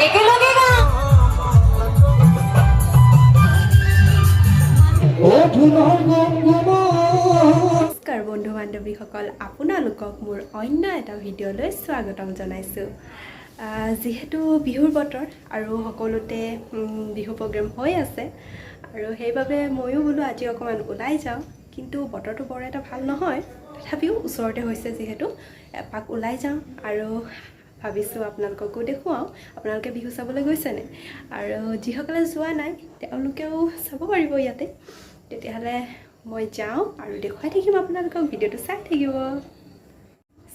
একেলগে গাওঁ নমস্কাৰ বন্ধু বান্ধৱীসকল আপোনালোকক মোৰ অন্য এটা ভিডিঅ'লৈ স্বাগতম জনাইছোঁ যিহেতু বিহুৰ বতৰ আৰু সকলোতে বিহু প্ৰগ্ৰেম হৈ আছে আৰু সেইবাবে ময়ো বোলো আজি অকণমান ওলাই যাওঁ কিন্তু বতৰটো বৰ এটা ভাল নহয় তথাপিও ওচৰতে হৈছে যিহেতু এপাক ওলাই যাওঁ আৰু ভাবিছোঁ আপোনালোককো দেখুৱাওঁ আপোনালোকে বিহু চাবলৈ গৈছেনে আৰু যিসকলে যোৱা নাই তেওঁলোকেও চাব পাৰিব ইয়াতে তেতিয়াহ'লে মই যাওঁ আৰু দেখুৱাই থাকিম আপোনালোকক ভিডিঅ'টো চাই থাকিব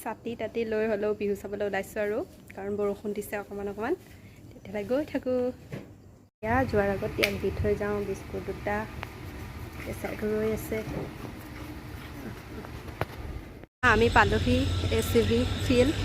ছাতি তাতি লৈ হ'লেও বিহু চাবলৈ ওলাইছোঁ আৰু কাৰণ বৰষুণ দিছে অকণমান তেতিয়াহ'লে গৈ থাকোঁ এয়া যোৱাৰ আগত ইয়াক দি থৈ যাওঁ বিস্কুট দুটা চাইডো ৰৈ আছে আমি পালোহি ACV ফিল্ড